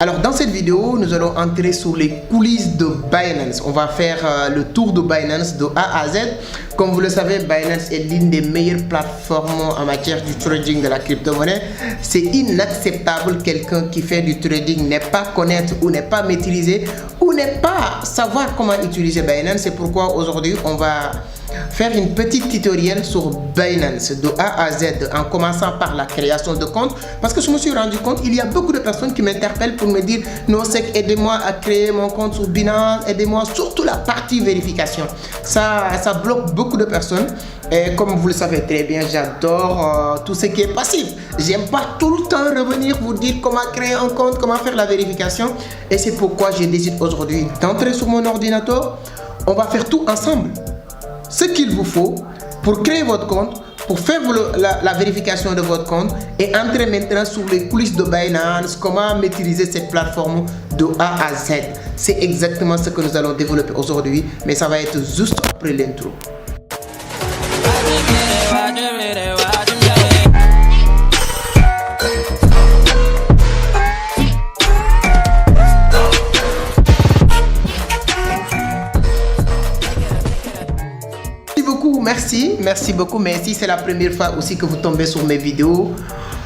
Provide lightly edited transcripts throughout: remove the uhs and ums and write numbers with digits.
Alors dans cette vidéo, nous allons entrer sur les coulisses de Binance. On va faire le tour de Binance de A à Z. Comme vous le savez, Binance est l'une des meilleures plateformes en matière du trading de la crypto-monnaie. C'est inacceptable quelqu'un qui fait du trading n'est pas connaître ou n'est pas maîtriser ou n'est pas savoir comment utiliser Binance. C'est pourquoi aujourd'hui, on va faire une petite tutoriel sur Binance de A à Z en commençant par la création de compte, parce que je me suis rendu compte il y a beaucoup de personnes qui m'interpellent pour me dire Nosek, aidez-moi à créer mon compte sur Binance, aidez-moi, surtout la partie vérification. Ça bloque beaucoup de personnes et comme vous le savez très bien, j'adore tout ce qui est passif. J'aime pas tout le temps revenir vous dire comment créer un compte, comment faire la vérification, et c'est pourquoi j'ai décidé aujourd'hui d'entrer sur mon ordinateur. On va faire tout ensemble. Ce qu'il vous faut pour créer votre compte, pour faire la vérification de votre compte et entrer maintenant sur les coulisses de Binance, comment maîtriser cette plateforme de A à Z. C'est exactement ce que nous allons développer aujourd'hui, mais ça va être juste après l'intro. Merci beaucoup, mais si c'est la première fois aussi que vous tombez sur mes vidéos,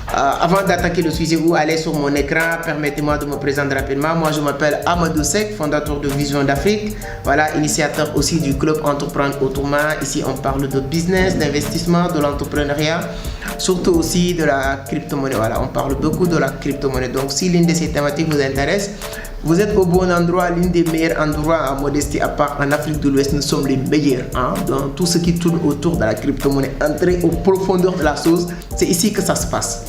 avant d'attaquer le sujet ou aller sur mon écran, permettez-moi de me présenter rapidement. Moi, je m'appelle Amadou Seck, fondateur de Vision d'Afrique, voilà, initiateur aussi du club Entreprendre Autrement. Ici, on parle de business, d'investissement, de l'entrepreneuriat, surtout aussi de la crypto-monnaie. Voilà, on parle beaucoup de la crypto-monnaie. Donc, si l'une de ces thématiques vous intéresse, vous êtes au bon endroit, l'un des meilleurs endroits à modestie à part en Afrique de l'Ouest. Nous sommes les meilleurs dans tout ce qui tourne autour de la crypto-monnaie. Entrez aux profondeurs de la chose, c'est ici que ça se passe.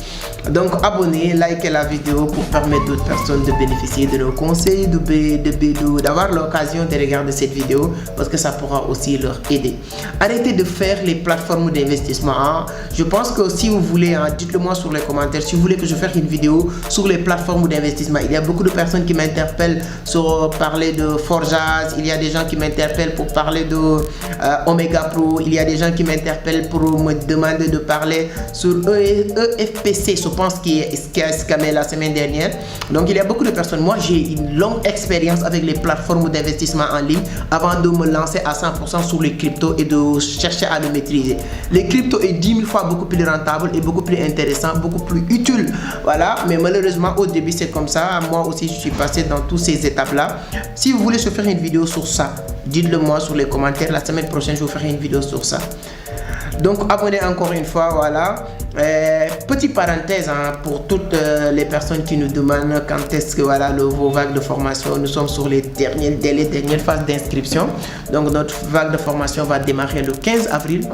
Donc abonnez, likez la vidéo pour permettre d'autres personnes de bénéficier de nos conseils, d'avoir l'occasion de regarder cette vidéo parce que ça pourra aussi leur aider. Arrêtez de faire les plateformes d'investissement. Je pense que si vous voulez, dites-le moi sur les commentaires, si vous voulez que je fasse une vidéo sur les plateformes d'investissement. Il y a beaucoup de personnes qui m'interpellent sur parler de Forjaz, il y a des gens qui m'interpellent pour parler de Omega Pro, il y a des gens qui m'interpellent pour me demander de parler sur EFPC, je pense qui a scamé la semaine dernière. Donc il y a beaucoup de personnes. Moi j'ai une longue expérience avec les plateformes d'investissement en ligne avant de me lancer à 100% sur les cryptos et de chercher à le maîtriser. Les cryptos est 10 000 fois beaucoup plus rentable et beaucoup plus intéressant, beaucoup plus utile. Voilà, mais malheureusement au début c'est comme ça. Moi aussi je suis passé dans toutes ces étapes là. Si vous voulez se faire une vidéo sur ça, dites-le moi sur les commentaires. La semaine prochaine je vous ferai une vidéo sur ça. Donc abonnez encore une fois, voilà. Petite parenthèse pour toutes les personnes qui nous demandent quand est-ce que voilà vos vagues de formation. Nous sommes sur les dernières phases d'inscription. Donc notre vague de formation va démarrer le 15 avril.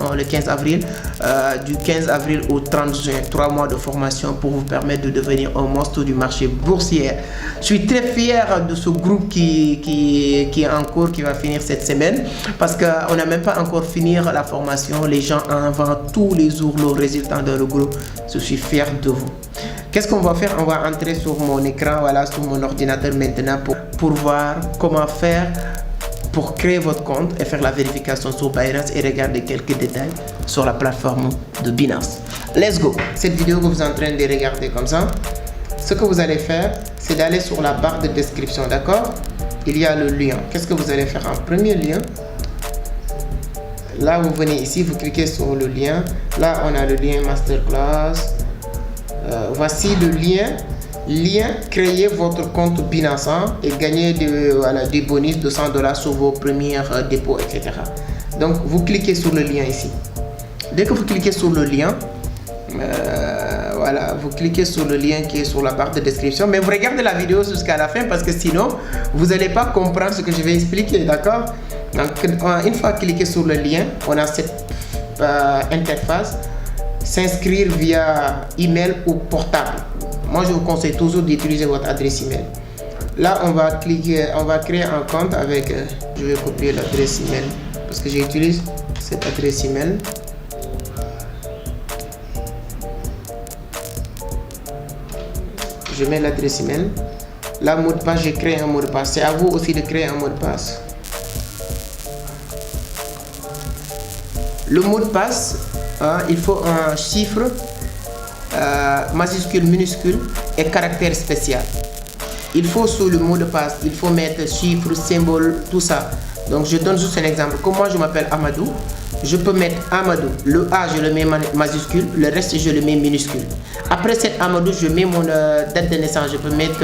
Du 15 avril au 30 juin, 3 mois de formation pour vous permettre de devenir un monstre du marché boursier. Je suis très fier de ce groupe qui est en cours, qui va finir cette semaine parce qu'on n'a même pas encore fini la formation. Les gens inventent tous les jours le résultat de le groupe. Je suis fier de vous. Qu'est-ce qu'on va faire? On va entrer sur mon écran, voilà, sur mon ordinateur maintenant pour voir comment faire pour créer votre compte et faire la vérification sur Binance et regarder quelques détails sur la plateforme de Binance. Let's go. Cette vidéo que vous êtes en train de regarder comme ça, ce que vous allez faire, c'est d'aller sur la barre de description, d'accord? Il y a le lien. Qu'est-ce que vous allez faire en premier lien? Là, vous venez ici, vous cliquez sur le lien. Là, on a le lien Masterclass. Voici le lien. Créez votre compte Binance et gagnez des bonus de 100 $ sur vos premiers dépôts, etc. Donc, vous cliquez sur le lien ici. Dès que vous cliquez sur le lien, voilà, vous cliquez sur le lien qui est sur la barre de description. Mais vous regardez la vidéo jusqu'à la fin parce que sinon, vous n'allez pas comprendre ce que je vais expliquer, d'accord? Donc, une fois cliqué sur le lien, on a cette interface. S'inscrire via email ou portable. Moi, je vous conseille toujours d'utiliser votre adresse email. Là, on va créer un compte avec. Je vais copier l'adresse email parce que j'utilise cette adresse email. Je mets l'adresse email. Là, mot de passe, j'ai créé un mot de passe. C'est à vous aussi de créer un mot de passe. Le mot de passe, il faut un chiffre majuscule, minuscule et caractère spécial. il faut sur le mot de passe, il faut mettre chiffres, symboles, tout ça. Donc je donne juste un exemple. Comme moi je m'appelle Amadou, je peux mettre Amadou. Le A je le mets majuscule, le reste je le mets minuscule. Après cet Amadou, je mets mon date de naissance. Je peux mettre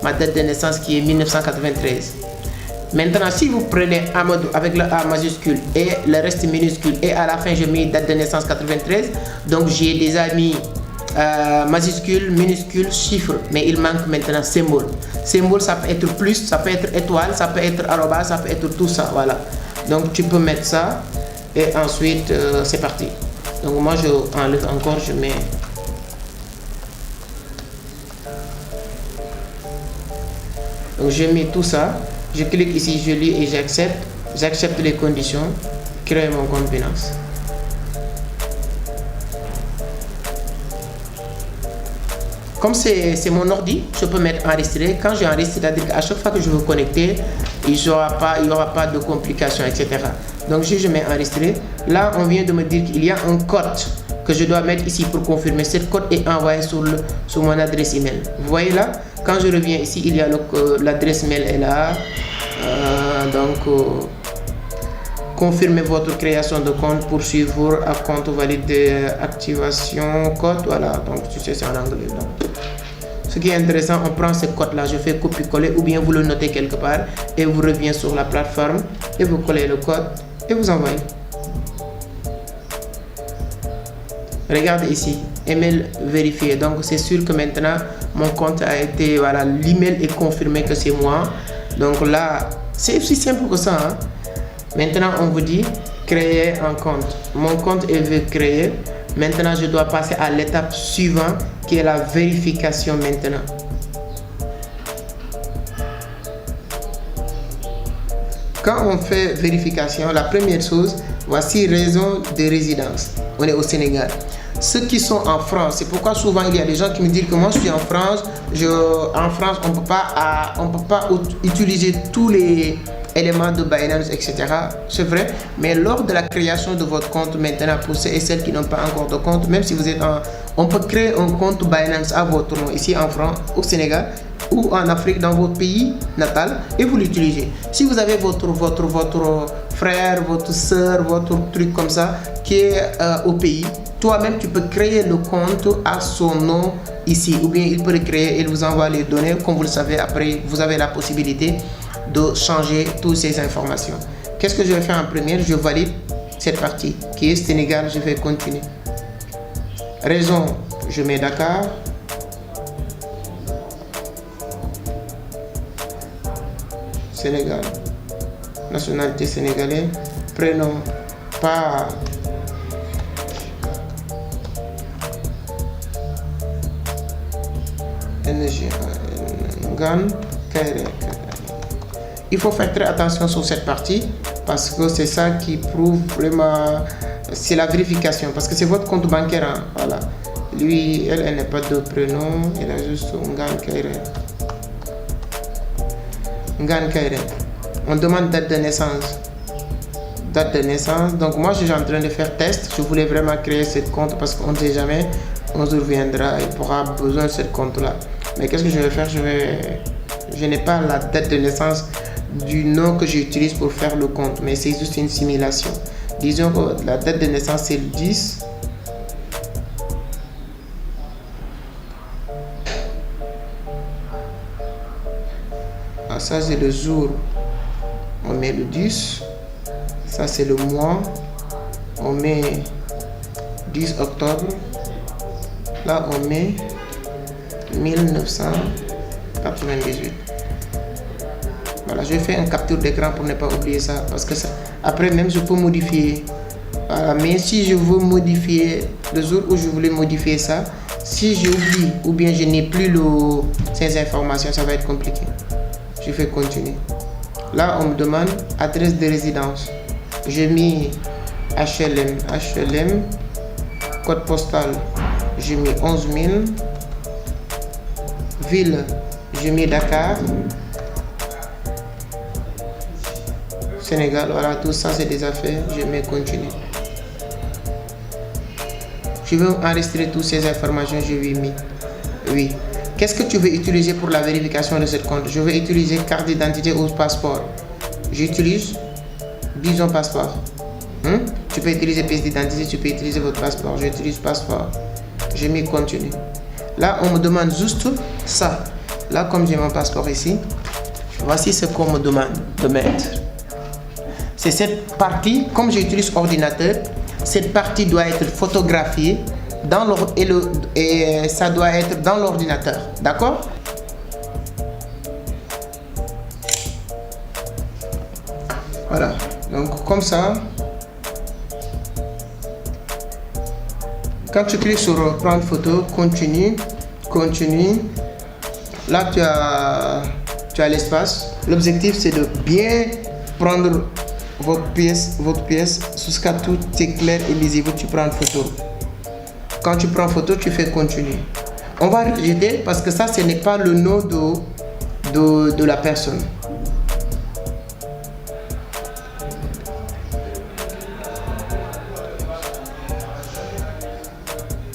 ma date de naissance qui est 1993. Maintenant, si vous prenez Amadou avec le A majuscule et le reste minuscule et à la fin je mets date de naissance 93, donc j'ai déjà mis majuscule, minuscule, chiffre, mais il manque maintenant symbole. Symbole, ça peut être plus, ça peut être étoile, ça peut être arobase, ça peut être tout ça, voilà. Donc tu peux mettre ça et ensuite c'est parti. Donc moi je enlève encore, je mets. Donc je mets tout ça, je clique ici, je lis et j'accepte les conditions, créer mon compte Binance. Comme c'est mon ordi, je peux mettre enregistrer. Quand j'enregistre, c'est-à-dire qu'à chaque fois que je veux connecter, il n'y aura pas de complications, etc. Donc je mets enregistrer. Là, on vient de me dire qu'il y a un code que je dois mettre ici pour confirmer. Ce code est envoyé sur mon adresse email. Vous voyez là, quand je reviens ici, il y a l'adresse mail est là. Confirmez votre création de compte, poursuivre à compte validé, activation, code, voilà. Donc tu sais, c'est en anglais. Donc. Ce qui est intéressant, on prend ce code là, je fais copier-coller ou bien vous le notez quelque part et vous revenez sur la plateforme et vous collez le code et vous envoyez. Regardez ici, email vérifié. Donc c'est sûr que maintenant mon compte a été, voilà, l'email est confirmé que c'est moi. Donc là, c'est aussi simple que ça. Hein? Maintenant, on vous dit créer un compte. Mon compte est créé. Maintenant, je dois passer à l'étape suivante qui est la vérification maintenant. Quand on fait vérification, la première chose, voici raison de résidence. On est au Sénégal. Ceux qui sont en France, c'est pourquoi souvent il y a des gens qui me disent que moi je suis en France. En France, on ne peut pas utiliser tous les éléments de Binance, etc. C'est vrai, mais lors de la création de votre compte maintenant, pour ceux et celles qui n'ont pas encore de compte, même si vous êtes on peut créer un compte Binance à votre nom ici en France, au Sénégal ou en Afrique, dans votre pays natal, et vous l'utilisez. Si vous avez votre frère, votre soeur, votre truc comme ça qui est au pays, toi-même tu peux créer le compte à son nom ici, ou bien il peut le créer et vous envoie les données. Comme vous le savez, après vous avez la possibilité de changer toutes ces informations. Qu'est-ce que je vais faire en première? Je valide cette partie qui est Sénégal. Je vais continuer. Région, je mets Dakar. Sénégal. Nationalité sénégalais. Prénom, pas Ngan Kairé. Il faut faire très attention sur cette partie parce que c'est ça qui prouve vraiment, c'est la vérification parce que c'est votre compte bancaire. Hein, voilà. Lui, elle n'a pas de prénom, elle a juste Ngan Kairé. Ngan Kairé. On demande date de naissance. Date de naissance. Donc moi, je suis en train de faire test. Je voulais vraiment créer ce compte parce qu'on ne sait jamais, on se reviendra et pourra besoin de ce compte-là. Mais qu'est-ce que je vais faire? Je n'ai pas la date de naissance du nom que j'utilise pour faire le compte, mais c'est juste une simulation. Disons que la date de naissance c'est le 10. Ah, ça c'est le jour, on met le 10. Ça c'est le mois, on met 10 octobre. Là on met 1998. Voilà, je fais une capture d'écran pour ne pas oublier ça parce que ça, après même je peux modifier. Voilà, mais si je veux modifier le jour où je voulais modifier ça, si j'oublie ou bien je n'ai plus ces informations, ça va être compliqué. Je fais continuer. Là, on me demande adresse de résidence. J'ai mis HLM, code postal, j'ai mis 11 000. Ville, j'ai mis Dakar. Sénégal, voilà, tout ça c'est des affaires, je mets continuer. Je veux enregistrer toutes ces informations, je lui ai mis oui. Qu'est-ce que tu veux utiliser pour la vérification de ce compte? Je vais utiliser carte d'identité ou passeport. J'utilise, disons, passeport. Tu peux utiliser pièce d'identité, tu peux utiliser votre passeport. J'utilise passeport. J'ai mis continue. Là, on me demande juste ça. Là, comme j'ai mon passeport ici, voici ce qu'on me demande de mettre. C'est cette partie, comme j'utilise ordinateur, cette partie doit être photographiée dans et ça doit être dans l'ordinateur. D'accord? Voilà. Donc, comme ça, quand tu cliques sur prendre photo, continue, continue. Là, tu as l'espace. L'objectif, c'est de bien prendre votre pièce jusqu'à tout est clair et lisible. Tu prends une photo. Quand tu prends photo, tu fais continue. On va rejeter parce que ça, ce n'est pas le nom de la personne.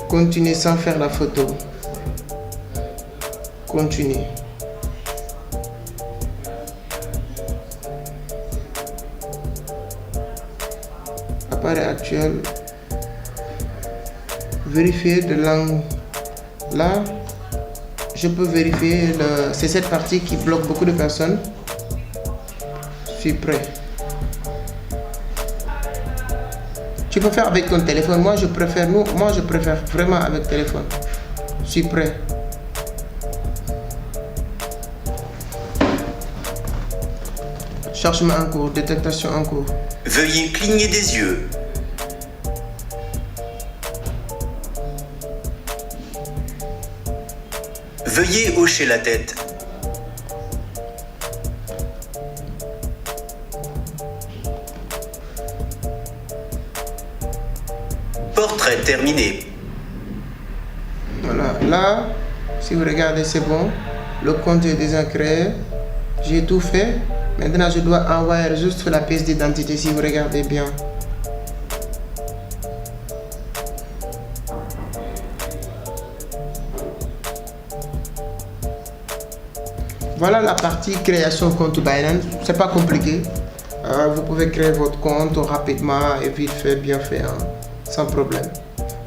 Continue sans faire la photo. Continue. Appareil actuel. Vérifier de langue. Là, je peux vérifier. C'est cette partie qui bloque beaucoup de personnes. Je suis prêt. Tu peux faire avec ton téléphone. Moi, je préfère vraiment avec téléphone. Je suis prêt. Chargement en cours, détectation en cours. Veuillez cligner des yeux. Veuillez hocher la tête. Portrait terminé. Voilà, là, si vous regardez, c'est bon. Le compte est déjà créé. J'ai tout fait. Maintenant, je dois envoyer juste la pièce d'identité si vous regardez bien. Voilà la partie création compte Binance. C'est pas compliqué. Vous pouvez créer votre compte rapidement et vite fait, bien fait, hein, sans problème.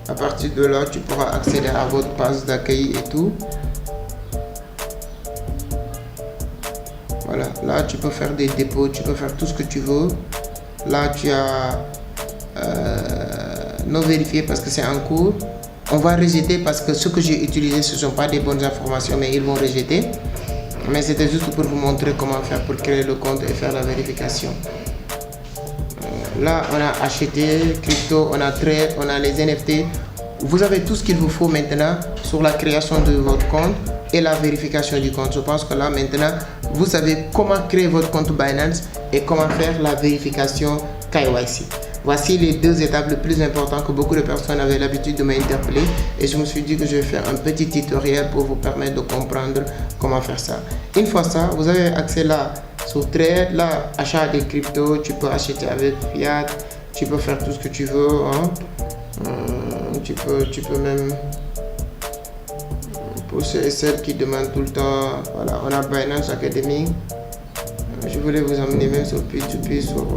À partir de là, tu pourras accéder à votre page d'accueil et tout. Voilà, là tu peux faire des dépôts, tu peux faire tout ce que tu veux. Là tu as non vérifié parce que c'est en cours. On va rejeter parce que ce que j'ai utilisé ce ne sont pas des bonnes informations, mais ils vont rejeter. Mais c'était juste pour vous montrer comment faire pour créer le compte et faire la vérification. Là on a acheté crypto, on a trade, on a les NFT. Vous avez tout ce qu'il vous faut maintenant sur la création de votre compte et la vérification du compte. Je pense que là maintenant vous savez comment créer votre compte Binance et comment faire la vérification KYC. Voici les deux étapes les plus importantes que beaucoup de personnes avaient l'habitude de m'interpeller et je me suis dit que je vais faire un petit tutoriel pour vous permettre de comprendre comment faire ça. Une fois ça, vous avez accès là sur Trade, là achat des cryptos, tu peux acheter avec Fiat, tu peux faire tout ce que tu veux, hein. Tu peux même, pour ceux et celles qui demandent tout le temps, voilà, on a Binance Academy. Je voulais vous emmener même sur P2P, sur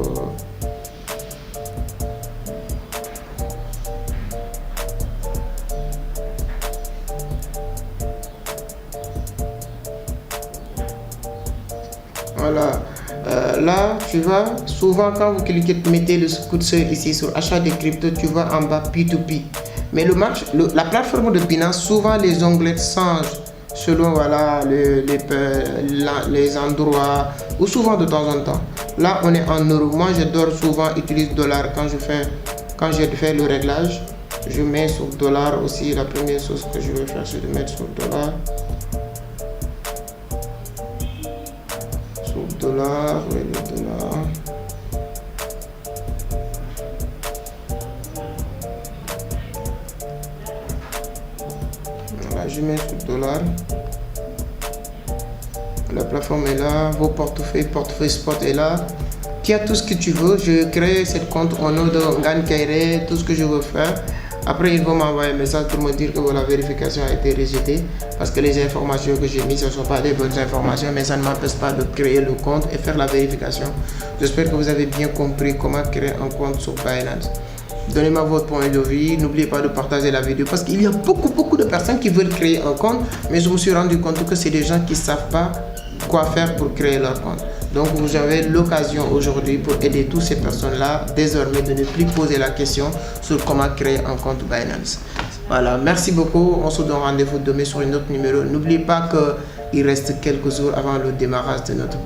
voilà. Là, tu vas souvent quand vous cliquez, mettez le coup de seuil ici sur achat de crypto, tu vas en bas P2P. Mais la plateforme de Binance, souvent les onglets changent selon voilà, les endroits ou souvent de temps en temps. Là, on est en euros. Moi, j'adore souvent utiliser dollar quand je fais le réglage. Je mets sur dollar aussi. La première chose que je vais faire, c'est de mettre sur dollar. Dollar, oui, le dollar. Voilà, je mets sur dollar. La plateforme est là, vos portefeuilles spot est là. Tu as tout ce que tu veux. Je crée cette compte au nom de Ngan Kairé, tout ce que je veux faire. Après, ils vont m'envoyer un message pour me dire que la vérification a été rejetée parce que les informations que j'ai mises, ce ne sont pas des bonnes informations, mais ça ne m'empêche pas de créer le compte et faire la vérification. J'espère que vous avez bien compris comment créer un compte sur Binance. Donnez-moi votre point de vue, n'oubliez pas de partager la vidéo parce qu'il y a beaucoup de personnes qui veulent créer un compte, mais je me suis rendu compte que c'est des gens qui ne savent pas quoi faire pour créer leur compte. Donc vous avez l'occasion aujourd'hui pour aider toutes ces personnes-là désormais de ne plus poser la question sur comment créer un compte Binance. Voilà, merci beaucoup. On se donne rendez-vous demain sur un autre numéro. N'oubliez pas qu'il reste quelques jours avant le démarrage de notre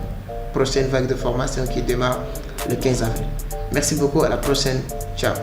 prochaine vague de formation qui démarre le 15 avril. Merci beaucoup, à la prochaine. Ciao.